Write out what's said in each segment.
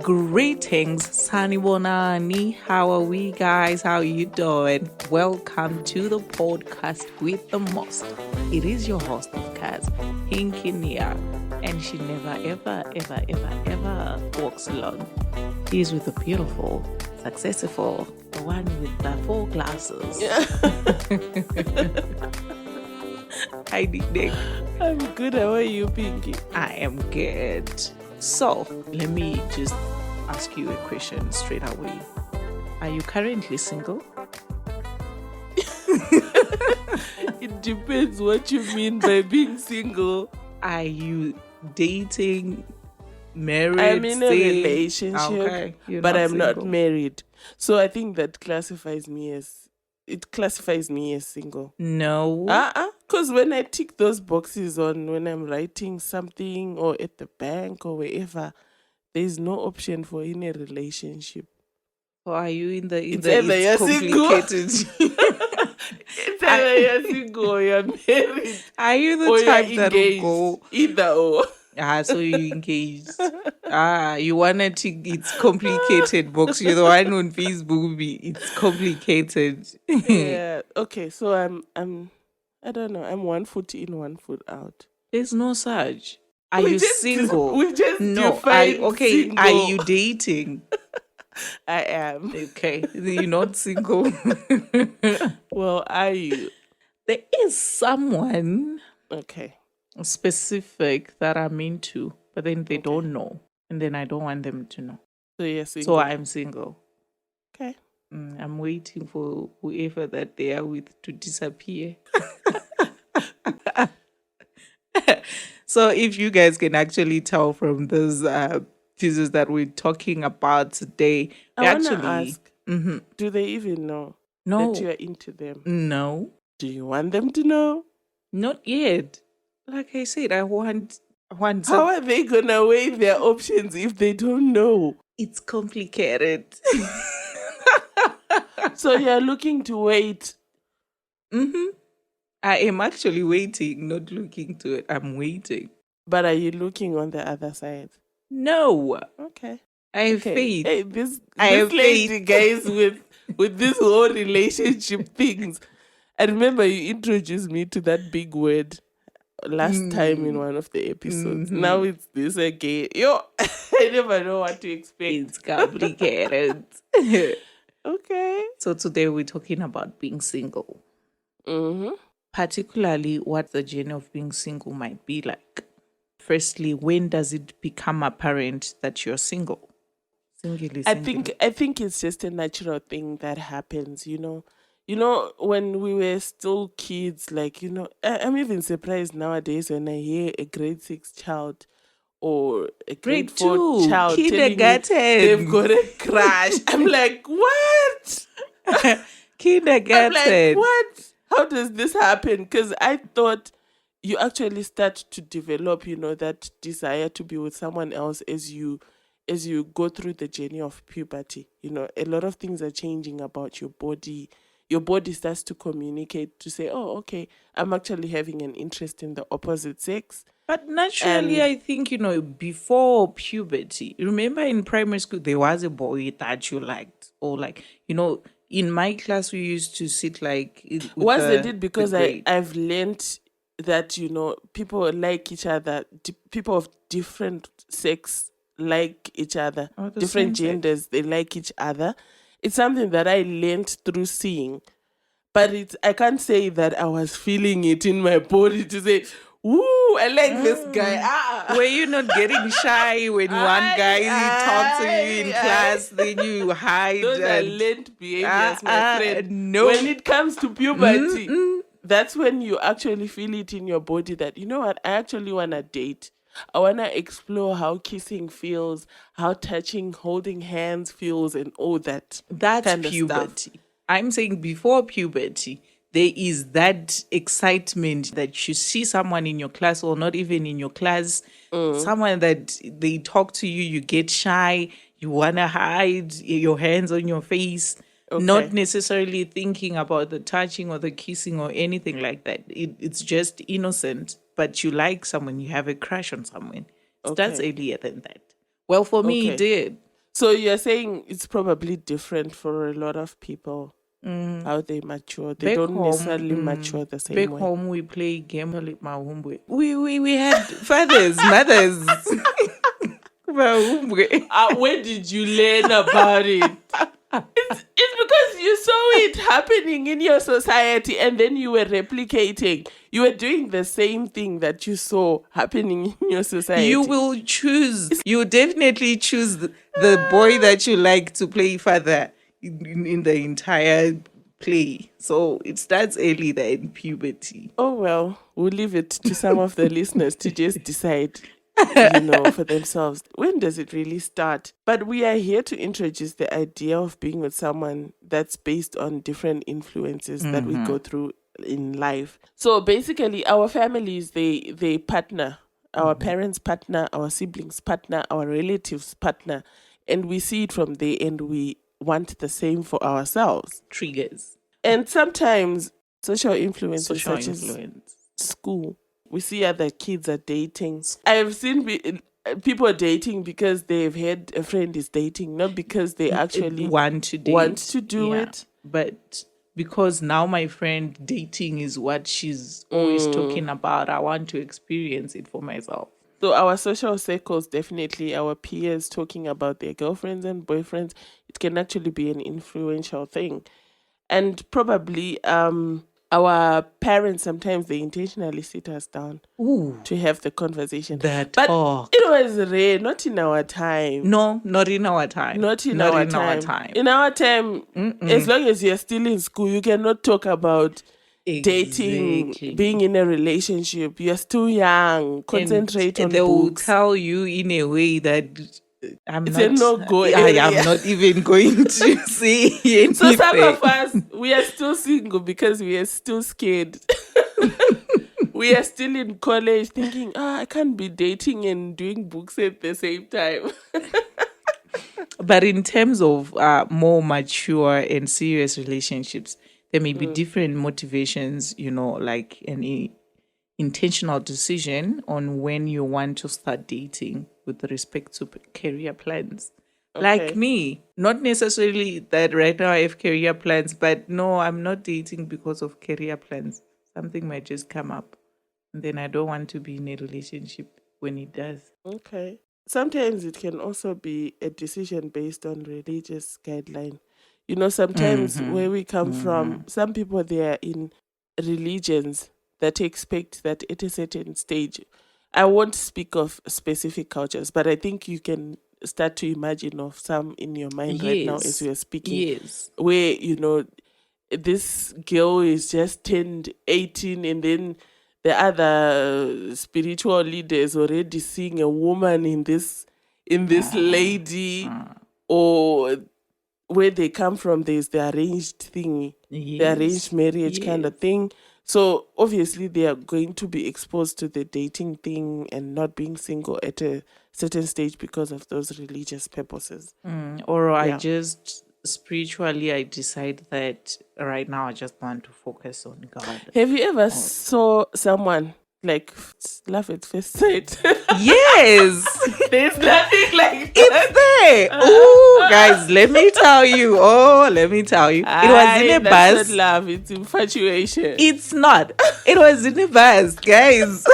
Greetings, Sanibonani. How are we, guys? How are you doing? Welcome to the podcast with the most. It is your host, Kaz, Pinky Nia, and she never, ever walks alone. She's with the beautiful, successful, the one with the 4 glasses. Yeah. Hi, Nick. I'm good. How are you, Pinky? I am good. So, let me just ask you a question straight away. Are you currently single? It depends what you mean by being single. Are you dating, married? I'm in a relationship, okay. but I'm not single. married. So I think that classifies me as single. No. Because when I tick those boxes on when I'm writing something or at the bank or wherever, there's no option for in a relationship. Or are you in the It's either you're complicated? It's either you're single or you're married. Are you the Or type you're that will engaged. go? Either or. So you engaged. You wanna tick it's complicated box. You're the one on Facebook. It's complicated. Yeah. Okay. So I don't know. I'm 1 foot in, 1 foot out. There's no such. Are you single? We just No. defined single. Are you dating? I am. Okay. You're not single. Well, are you? There is someone Okay. specific that I'm into, but then they don't know. And then I don't want them to know. So you're single. So I'm single. Okay. I'm waiting for whoever that they are with to disappear. So if you guys can actually tell from those pieces that we're talking about today, I want to ask, do they even know no, that you're into them? no, Do you want them to know? not yet. Like I said, I want How are they going to weigh their options if they don't know? It's complicated. So you're looking to wait. I am actually waiting, not looking to it. I'm waiting. But are you looking on the other side? No, Okay. I have faith. Hey, this have lady, guys, with this whole relationship things. I remember you introduced me to that big word last time in one of the episodes. Now it's this again. I never know what to expect. It's complicated. Okay. So today we're talking about being single. Mm-hmm. Particularly what the journey of being single might be like. Firstly, when does it become apparent that you're single? I think it's just a natural thing that happens, You know, when we were still kids, like, I'm even surprised nowadays when I hear a grade 6 child or a grade 4 child kindergarten, telling me they've got a crush. I'm like, what? Kindergarten. I'm like, what? How does this happen? Because I thought you actually start to develop, that desire to be with someone else as you go through the journey of puberty. A lot of things are changing about your body. Your body starts to communicate to say, oh, okay, I'm actually having an interest in the opposite sex. But naturally, I think, before puberty, remember in primary school, there was a boy that you liked, or like, in my class, we used to sit like... Once they did, because I've learned that, people like each other, people of different sex like each other, different genders, they like each other. It's something that I learned through seeing. But I can't say that I was feeling it in my body to say, ooh, I like this guy. Were you not getting shy when one guy talked to you in class, then you hide? Those are learned behaviors, my friend. No. When it comes to puberty, that's when you actually feel it in your body that, you know what, I actually want to date. I want to explore how kissing feels, how touching, holding hands feels, and all that. That's kind puberty. Of stuff. I'm saying before puberty, there is that excitement that you see someone in your class or not even in your class, someone that they talk to you, you get shy, you want to hide your hands on your face, not necessarily thinking about the touching or the kissing or anything like that. It's just innocent, but you like someone, you have a crush on someone. It starts earlier than that. Well, for me, it did. So you're saying it's probably different for a lot of people, how they mature. They don't necessarily mature the same back way. home we play game like mahumbwe. We had fathers, mothers. Mahumbwe. Where did you learn about it? It's because you saw it happening in your society and then you were replicating. You were doing the same thing that you saw happening in your society. You definitely choose the boy that you like to play father in the entire play. So it starts early there in puberty. Oh, well, we'll leave it to some of the listeners to just decide, for themselves. When does it really start? But we are here to introduce the idea of being with someone that's based on different influences that we go through in life. So basically, our families, they partner. Our parents partner, our siblings partner, our relatives partner. And we see it from there and we want the same for ourselves. Triggers. And sometimes social influences such as school. We see other kids are dating. I've seen people dating because they've had a friend is dating, not because they actually want to do it. But because now my friend dating is what she's always talking about, I want to experience it for myself. So our social circles, definitely our peers talking about their girlfriends and boyfriends, it can actually be an influential thing. And probably our parents, sometimes they intentionally sit us down to have the conversation. But talk. It was rare, not in our time. No, not in our time. Not in our time. In our time, as long as you're still in school, you cannot talk about dating, being in a relationship. You're still young. Concentrate on they books. will tell you in a way that it's a no-go area. I am not even going to say anything. So some of us, we are still single because we are still scared. We are still in college thinking, I can't be dating and doing books at the same time. But in terms of more mature and serious relationships, there may be different motivations, like an intentional decision on when you want to start dating with respect to career plans. Okay. Like me, not necessarily that right now I have career plans, but no, I'm not dating because of career plans. Something might just come up, and then I don't want to be in a relationship when it does. Okay. Sometimes it can also be a decision based on religious guideline. Sometimes where we come from, some people, they are in religions that expect that at a certain stage, I won't speak of specific cultures, but I think you can start to imagine of some in your mind right now as we are speaking. Yes. Where, this girl is just turned 18 and then the other spiritual leaders already seeing a woman in this lady, or where they come from, there's the arranged thing, the arranged marriage kind of thing. So obviously they are going to be exposed to the dating thing and not being single at a certain stage because of those religious purposes. I just spiritually, I decide that right now I just want to focus on God. Have you ever saw someone like love at first sight? Yes. There's nothing like that. It's there. Oh, guys, let me tell you. It was in a bus. That's not love, it's infatuation. It's not. It was in a bus, guys.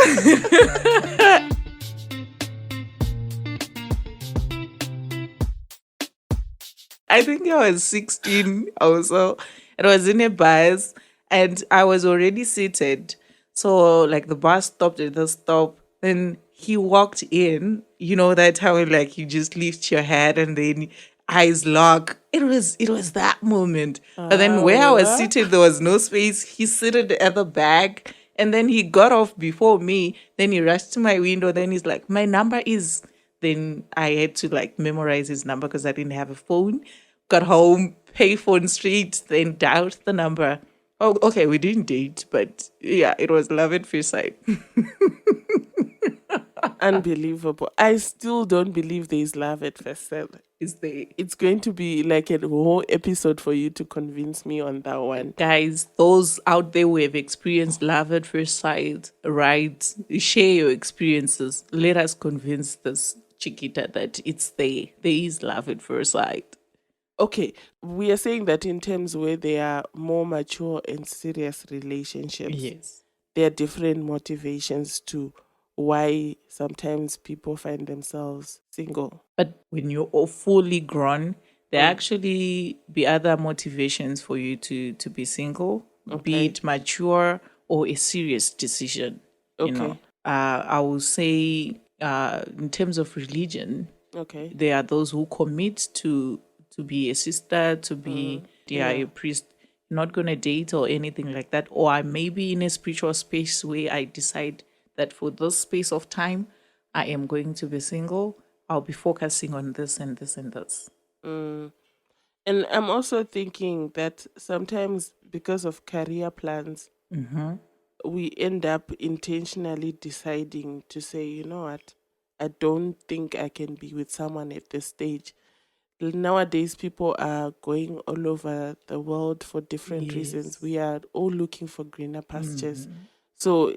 I think I was 16 also. It was in a bus and I was already seated. So like the bus stopped at the stop. Then he walked in, that how like you just lift your head and then eyes lock. It was that moment. But then where I was seated, there was no space. He seated at the back and then he got off before me. Then he rushed to my window. Then he's like, my number is... Then I had to like memorize his number because I didn't have a phone. Got home, pay phone straight, then dialed the number. Oh, okay, we didn't date, but yeah, it was love at first sight. Unbelievable. I still don't believe there is love at first sight. Is there? It's going to be like a whole episode for you to convince me on that one. Guys, those out there who have experienced love at first sight, right? Share your experiences. Let us convince this Chiquita, that it's there. There is love at first sight. Okay, we are saying that in terms where they are more mature and serious relationships, Yes. there are different motivations to why sometimes people find themselves single. But when you're all fully grown, there actually be other motivations for you to be single, be Okay. it mature or a serious decision. You know, Okay. I will say, in terms of religion, Okay. there are those who commit to be a sister, to be a priest. Not gonna date or anything like that. Or I may be in a spiritual space where I decide that for this space of time, I am going to be single. I'll be focusing on this and this and this. And I'm also thinking that sometimes because of career plans, we end up intentionally deciding to say, you know what, I don't think I can be with someone at this stage. Nowadays, people are going all over the world for different reasons. We are all looking for greener pastures. So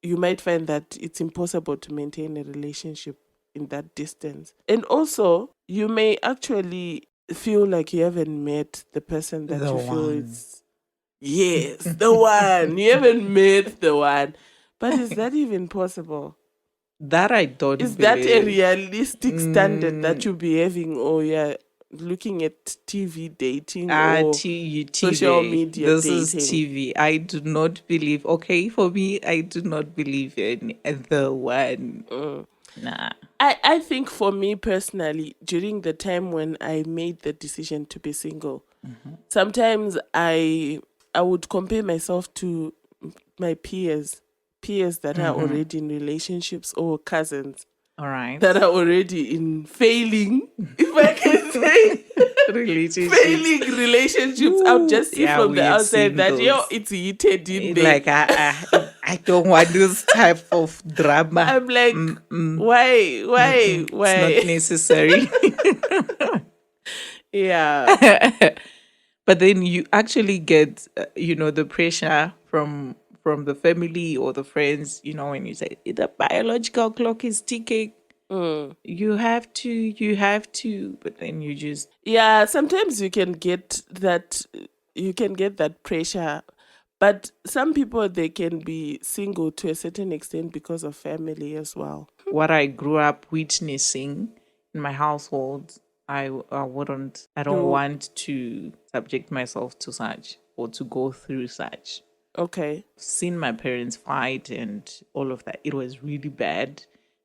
you might find that it's impossible to maintain a relationship in that distance. And also, you may actually feel like you haven't met the person that The you feel one. is, yes, the one. You haven't met the one. But is that even possible? That I don't Is believe. that a realistic standard that you be having, or you're looking at TV dating or social media This dating? is TV. I do not believe. Okay, for me, I do not believe in the one. Nah. I think for me personally, during the time when I made the decision to be single, sometimes I would compare myself to my peers that are already in relationships, or cousins All right. that are already in failing, if I can say, Relationships. failing relationships. I'll just see Yeah, from we the have outside seen that, yo, those. it's heated in there. Like I don't want this type of drama. I'm like, why? It's not necessary. Yeah. But then you actually get, the pressure from the family or the friends. When you say the biological clock is ticking, you have to. But then you just Yeah, sometimes you can get that pressure, but some people, they can be single to a certain extent because of family as well. what I grew up witnessing in my household. I don't want to subject myself to such or to go through such. Okay. Seen my parents fight and all of that. It was really bad.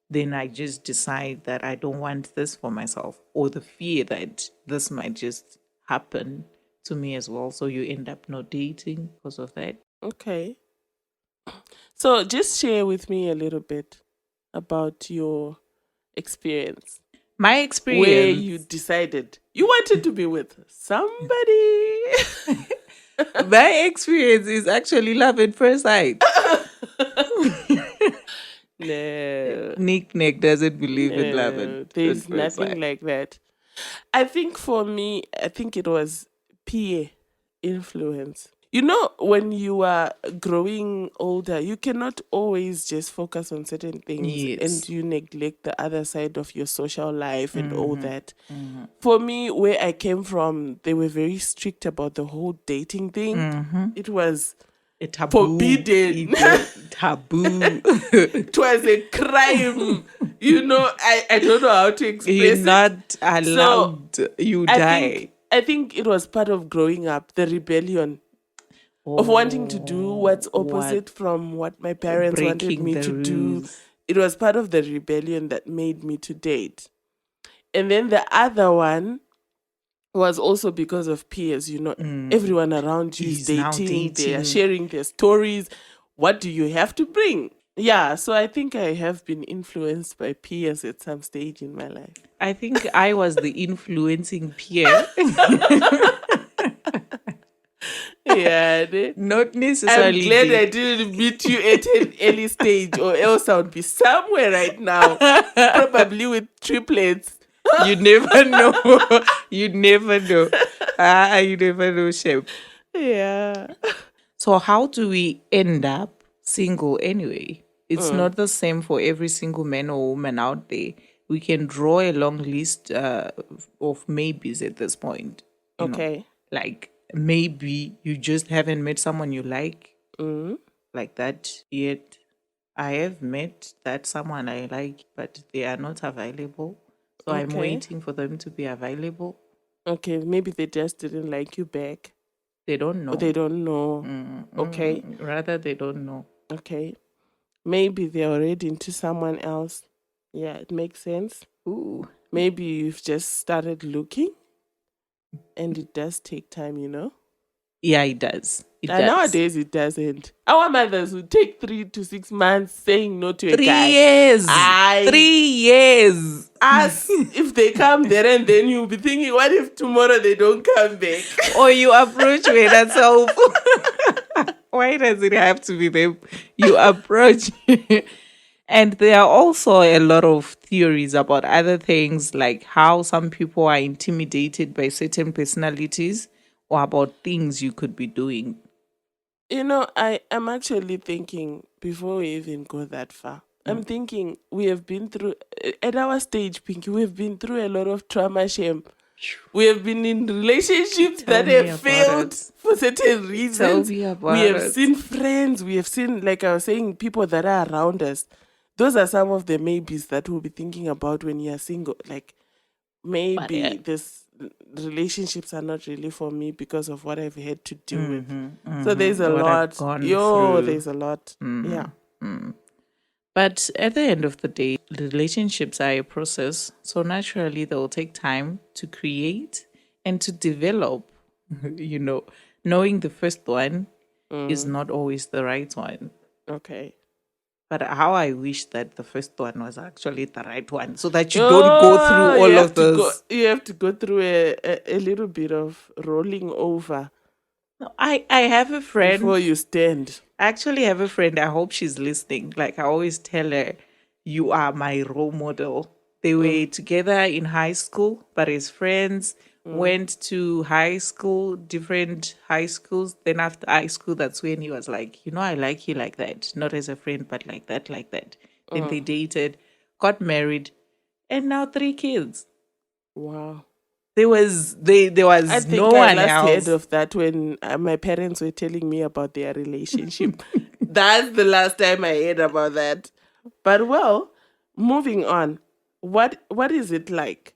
Then I just decide that I don't want this for myself, or the fear that this might just happen to me as well. So you end up not dating because of that. Okay. So just share with me a little bit about your experience. My experience. Where you decided you wanted to be with somebody. My experience is actually love at first sight. No. Nick doesn't believe in love at There's first nothing sight. like that. I think for me, it was peer influence. When you are growing older, you cannot always just focus on certain things, Yes. and you neglect the other side of your social life and all that. For me, where I came from, they were very strict about the whole dating thing. It was A taboo. forbidden. Taboo. It was a crime. I don't know how to express You're it. not allowed. You die. I think it was part of growing up, the rebellion of wanting to do what's opposite from what my parents wanted Breaking me the to do. rules. It was part of the rebellion that made me to date. And then the other one was also because of peers. Everyone around you is He's now dating. They are dating. sharing their stories. What do you have to bring? Yeah, so I think I have been influenced by peers at some stage in my life. I think I was the influencing peer. Yeah. Not necessarily. I'm glad I didn't meet you at an early stage, or else I would be somewhere right now, probably with triplets. You never know. You never know. You never know, Chef. Yeah. So how do we end up single anyway? It's not the same for every single man or woman out there. we can draw a long list of maybes at this point. You know? Like maybe you just haven't met someone you like like that yet. I have met that someone I like, but they are not available. So I'm waiting for them to be available. Okay, maybe they just didn't like you back. They don't know. Or they don't know. Okay. Rather, they don't know. Okay. Maybe they're already into someone else. Yeah, it makes sense. Ooh. Maybe you've just started looking, and it does take time, Yeah, it does. Nowadays, it doesn't. Our mothers would take 3 to 6 months saying no to a 3 guy. years. 3 years. As if they come there and then you'll be thinking, what if tomorrow they don't come back? Or you approach me, that's all. Why does it have to be them? You approach. And there are also a lot of theories about other things, like how some people are intimidated by certain personalities or about things you could be doing. I am actually thinking, before we even go that far, I'm thinking we have been through, at our stage, Pinky, we've been through a lot of trauma, shame. We have been in relationships that have failed for certain reasons. We have seen friends, we have seen, like I was saying, people that are around us. Those are some of the maybes that we'll be thinking about when you're single. Like, maybe this relationships are not really for me because of what I've had to deal with. So there's a lot. There's a lot. Yeah. But at the end of the day, relationships are a process. So naturally, they will take time to create and to develop. Knowing the first one is not always the right one. Okay. But how I wish that the first one was actually the right one, so that you don't go through all of those. You have to go through a little bit of rolling over. No, I have a friend. Before you stand. I actually have a friend. I hope she's listening. Like I always tell her, you are my role model. They were together in high school, but as friends, went to high school, different high schools. Then after high school, that's when he was like, I like you like that. Not as a friend, but like that. Then they dated, got married, and now 3 kids. Wow. There was I think no one else. I last heard of that when my parents were telling me about their relationship. That's the last time I heard about that. But well, moving on. What is it like?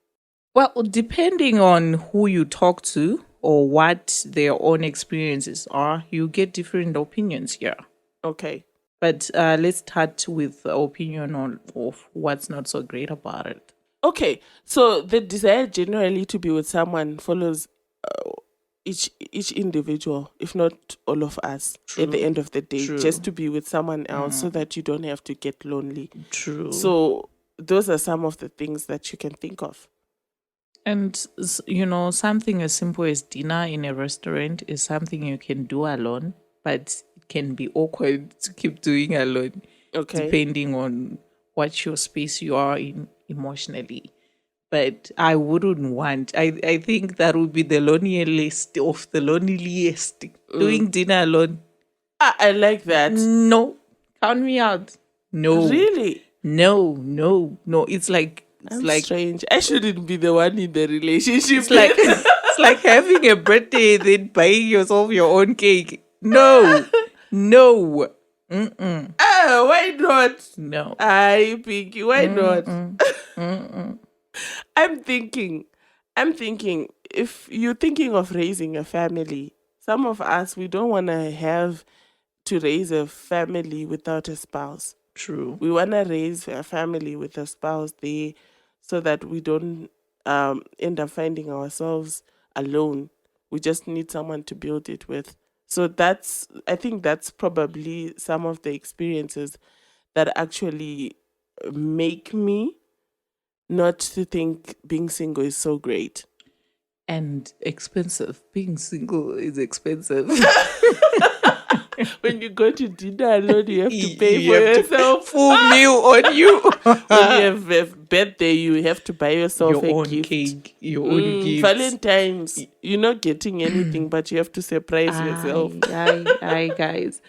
Well, depending on who you talk to or what their own experiences are, you get different opinions here. Okay. But let's start with the opinion of what's not so great about it. Okay. So the desire generally to be with someone follows each individual, if not all of us. True. At the end of the day. True. Just to be with someone else so that you don't have to get lonely. True. So those are some of the things that you can think of. And, something as simple as dinner in a restaurant is something you can do alone, but it can be awkward to keep doing alone, depending on what your space you are in emotionally. But I wouldn't want, I think that would be the loneliest of the loneliest, doing dinner alone. I like that. No, count me out. No. Really? No. It's like... It's like strange. I shouldn't be the one in the relationship. It's like having a birthday and then buying yourself your own cake. No. Why not? No. I Pinky, why not? I'm thinking, if you're thinking of raising a family, some of us, we don't want to have to raise a family without a spouse. True. We want to raise a family with a spouse there so that we don't end up finding ourselves alone. We just need someone to build it with. So I think that's probably some of the experiences that actually make me not to think being single is so great. And expensive. Being single is expensive. When you go to dinner alone, you have to pay for yourself. Full meal on you. When you have a birthday, you have to buy yourself your a own gift. Cake, your own gift. Valentine's, you're not getting anything, but you have to surprise yourself. Aye, guys.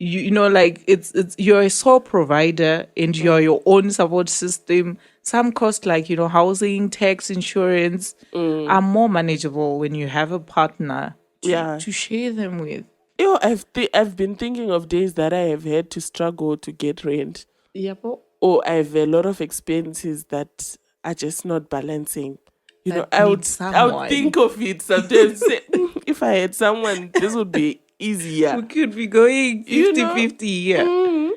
you know, like it's you're a sole provider and you're your own support system. Some costs like, you know, housing, tax, insurance are more manageable when you have a partner to share them with. I've been thinking of days that I have had to struggle to get rent. Yeah, but Or I have a lot of expenses that are just not balancing. You know, that I needs would think someone. of it sometimes. Say, if I had someone, this would be easier. We could be going 50 You know? 50 here.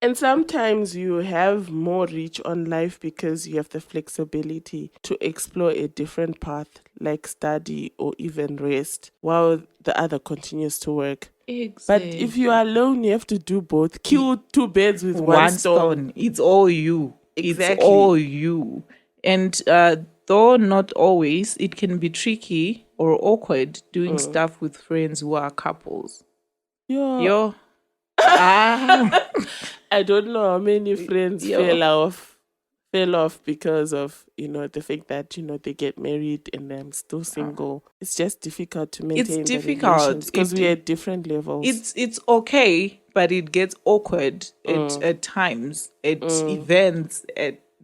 And sometimes you have more reach on life because you have the flexibility to explore a different path, like study or even rest, while the other continues to work. But if you are alone, you have to do both. Kill two birds with one stone. It's all you. Exactly. It's all you. And though not always, it can be tricky or awkward doing stuff with friends who are couples. Yeah. Yo. Ah. I don't know how many friends fell off because of, you know, the fact that, you know, they get married and I'm still single. It's just difficult to maintain It's the difficult relations because we're at different levels. It's okay, but it gets awkward at times, at events,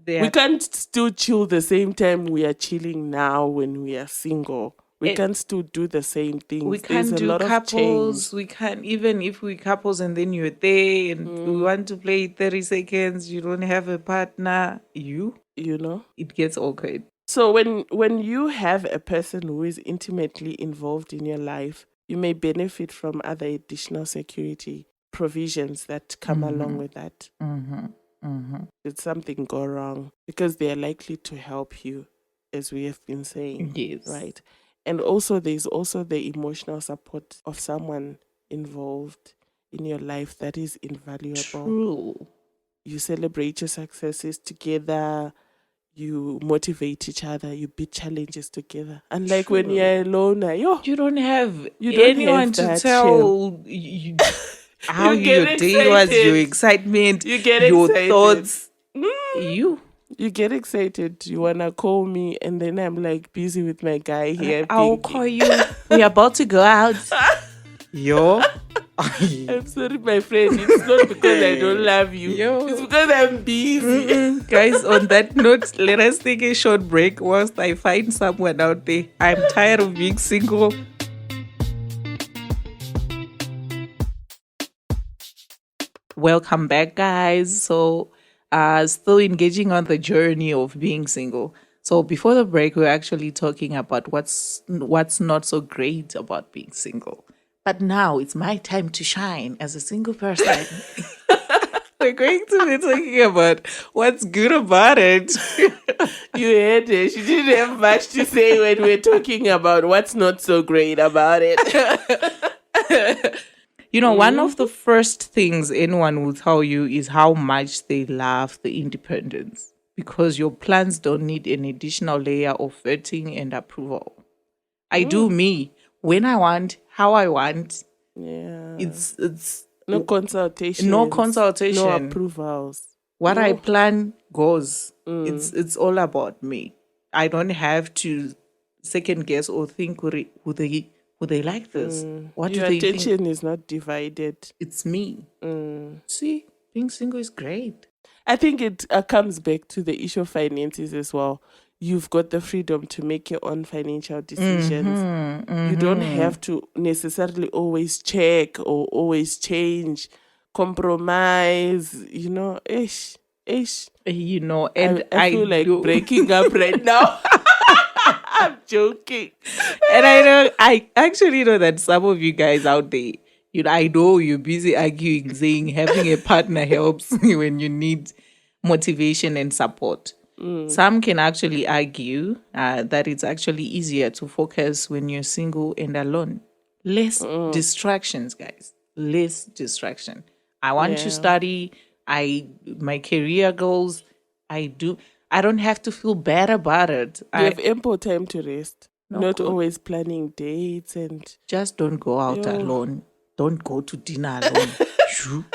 We can't still chill the same time we are chilling now when we are single. We can't still do the same things. We There's can't a do lot couples. of change. We can't, even if we couples and then you're there and we want to play 30 seconds, you don't have a partner, You know? it gets awkward. So when you have a person who is intimately involved in your life, you may benefit from other additional security provisions that come along with that. Did something go wrong? Because they are likely to help you, as we have been saying. Yes. Right. And also there's also the emotional support of someone involved in your life that is invaluable. True. You celebrate your successes together. You motivate each other. You beat challenges together. Unlike when you're alone, you don't have anyone to tell you how your get day was, your excited. excitement, You get your excited. thoughts. You get excited. You wanna call me, and then I'm like busy with my guy here. I'll call you. We're about to go out. Yo. I'm sorry, my friend. It's not because I don't love you. It's because I'm busy. Guys, on that note, let us take a short break whilst I find someone out there. I'm tired of being single. Welcome back, guys. So, still engaging on the journey of being single. So before the break, we were actually talking about what's not so great about being single. But now it's my time to shine as a single person. We're going to be talking about what's good about it. You heard it. She didn't have much to say when we're talking about what's not so great about it. You know, one of the first things anyone will tell you is how much they love the independence, because your plans don't need an additional layer of vetting and approval. I do me when I want, how I want. Yeah. It's no consultation. No consultation. No approvals. What I plan goes. It's all about me. I don't have to second guess or think would they like this? What Your do they think? attention is not divided. It's me. See, being single is great. I think it comes back to the issue of finances as well. You've got the freedom to make your own financial decisions. You don't have to necessarily always check or always change, compromise, you know, ish. You know, and I feel like breaking up right now. I'm joking. And I actually know that some of you guys out there, you know, I know you're busy arguing, saying having a partner helps when you need motivation and support. Some can actually argue that it's actually easier to focus when you're single and alone. Less distractions, guys. Less distraction. I want to study. My career goals. I don't have to feel bad about it. You have ample time to rest. Not good. always planning dates and just don't go out alone. Don't go to dinner alone.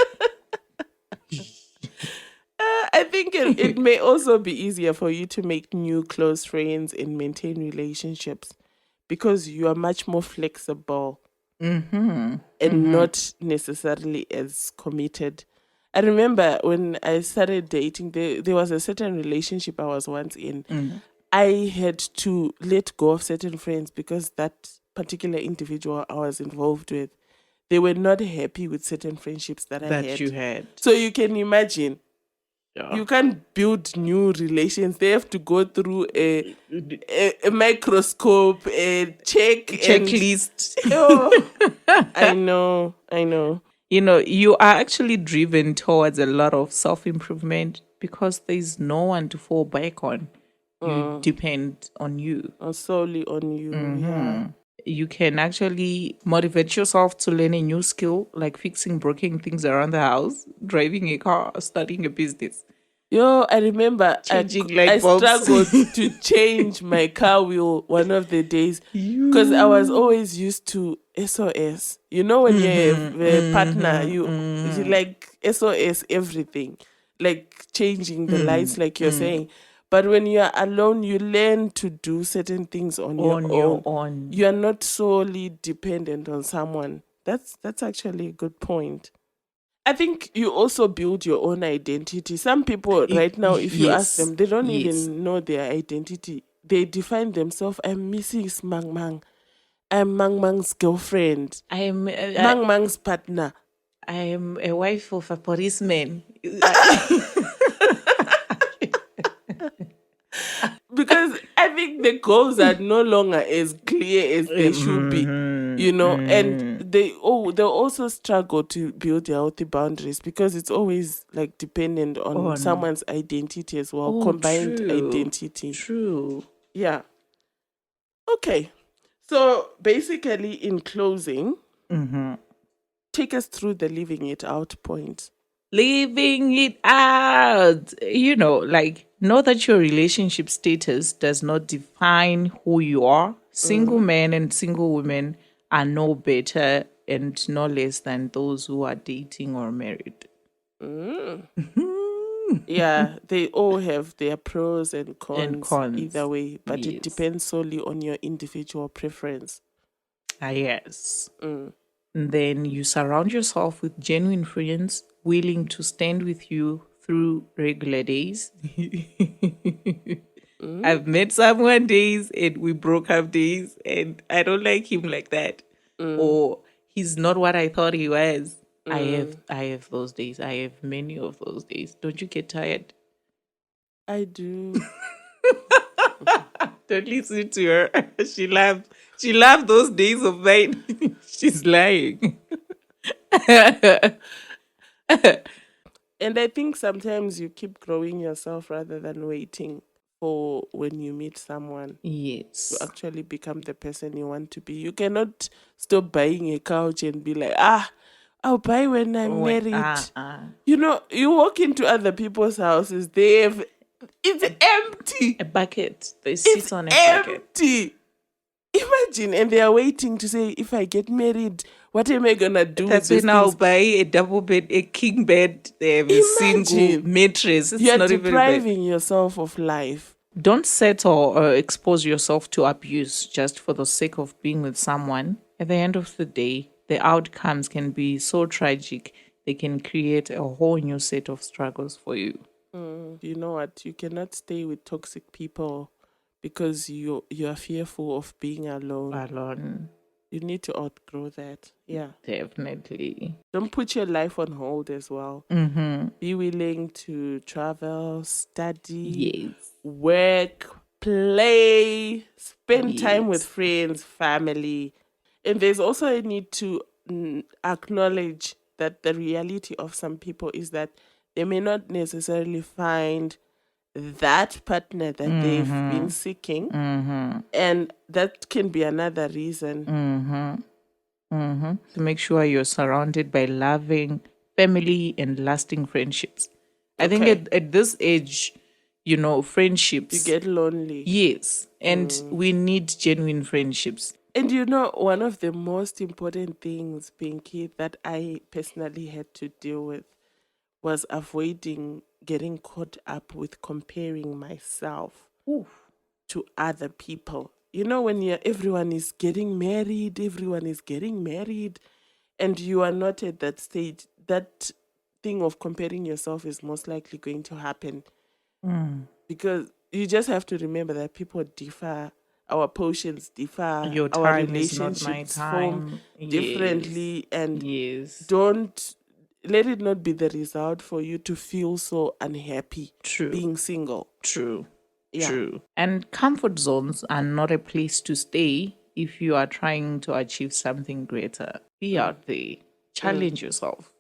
I think it may also be easier for you to make new close friends and maintain relationships because you are much more flexible and not necessarily as committed. I remember when I started dating, there was a certain relationship I was once in. I had to let go of certain friends because that particular individual I was involved with, they were not happy with certain friendships that I had. You had. So you can imagine, you can't build new relations. They have to go through a microscope, a checklist. I know. You are actually driven towards a lot of self-improvement because there's no one to fall back on. You depend on you. Solely on you. Yeah. You can actually motivate yourself to learn a new skill, like fixing broken things around the house, driving a car, starting a business. I remember I struggled to change my car wheel one of the days because I was always used to SOS. When you have a partner, you like SOS everything, like changing the lights, like you're saying. But when you are alone, you learn to do certain things on your own. You are not solely dependent on someone. That's actually a good point. I think you also build your own identity. Some people right now, if you ask them, they don't even know their identity. They define themselves, I'm Mrs. Mang Mang. I'm Mang Mang's girlfriend. I am Mang Mang's partner. I am a wife of a policeman. Because I think the goals are no longer as clear as they should be, and they'll also struggle to build healthy boundaries because it's always like dependent on someone's identity as well, combined identity. True. Yeah. Okay. So basically, in closing, take us through the living it out point. Living it out. Know that your relationship status does not define who you are. Single men and single women are no better and no less than those who are dating or married. Yeah, they all have their pros and cons either way, but it depends solely on your individual preference. Yes. And then you surround yourself with genuine friends willing to stand with you through regular days. I've met someone days and we broke up days and I don't like him like that. Or he's not what I thought he was. I have those days. I have many of those days. Don't you get tired? I do. Don't listen to her. She laughed. She laughed those days of mine. She's lying. And I think sometimes you keep growing yourself rather than waiting for when you meet someone. Yes. To actually become the person you want to be. You cannot stop buying a couch and be like, I'll buy when I'm married. You walk into other people's houses, it's empty. A bucket. They sit on a bucket. Empty. Imagine, and they are waiting to say, if I get married, what am I gonna do? That's when I'll buy a double bed, a king bed. They have a single mattress. You're depriving yourself of life. Don't settle or expose yourself to abuse just for the sake of being with someone. At the end of the day, the outcomes can be so tragic. They can create a whole new set of struggles for you. You know what? You cannot stay with toxic people because you are fearful of being alone. You need to outgrow that. Yeah. Definitely. Don't put your life on hold as well. Be willing to travel, study, work, play, spend time with friends, family. And there's also a need to acknowledge that the reality of some people is that they may not necessarily find that partner that they've been seeking. And that can be another reason. To make sure you're surrounded by loving family and lasting friendships. I think at this age, friendships. You get lonely. Yes. And we need genuine friendships. And one of the most important things, Pinky, that I personally had to deal with was avoiding getting caught up with comparing myself to other people. when everyone is getting married, and you are not at that stage, that thing of comparing yourself is most likely going to happen. Because you just have to remember that people differ, our potions differ, Your our time relationships is not my form time. differently, and Yes. don't let it not be the result for you to feel so unhappy True. being single. True. Yeah. True. And comfort zones are not a place to stay if you are trying to achieve something greater. Be out there. Challenge yourself.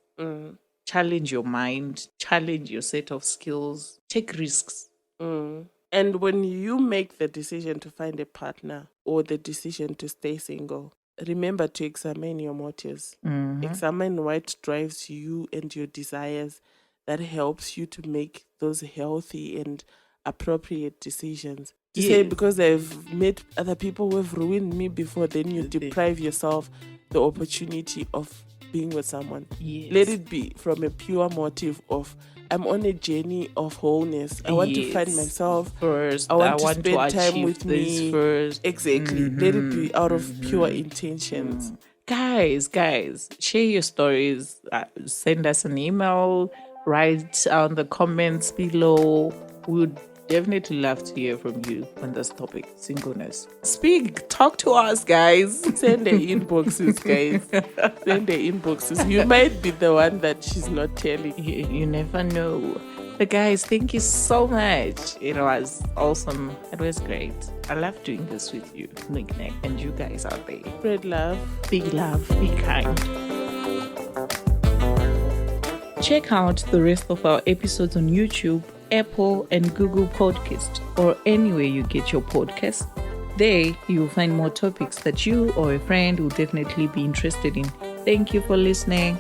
Challenge your mind. Challenge your set of skills. Take risks. And when you make the decision to find a partner or the decision to stay single, remember to examine your motives. Examine what drives you and your desires that helps you to make those healthy and appropriate decisions. To say because I've met other people who have ruined me before, then you deprive yourself the opportunity of being with someone. Let it be from a pure motive of I'm on a journey of wholeness. I want to find myself first. I want to spend time with me first. Exactly. Let it be out of pure intentions. Guys, share your stories. Send us an email. Write on the comments below. We would definitely love to hear from you on this topic, singleness. Talk to us, guys. Send the inboxes, guys. Send the inboxes. You might be the one that she's not telling. You never know. But guys, thank you so much. It was awesome. It was great. I love doing this with you, Nick, and you guys out there. Spread love. Be kind. Check out the rest of our episodes on YouTube, Apple, and Google Podcast, or anywhere you get your podcasts. There, you'll find more topics that you or a friend will definitely be interested in. Thank you for listening.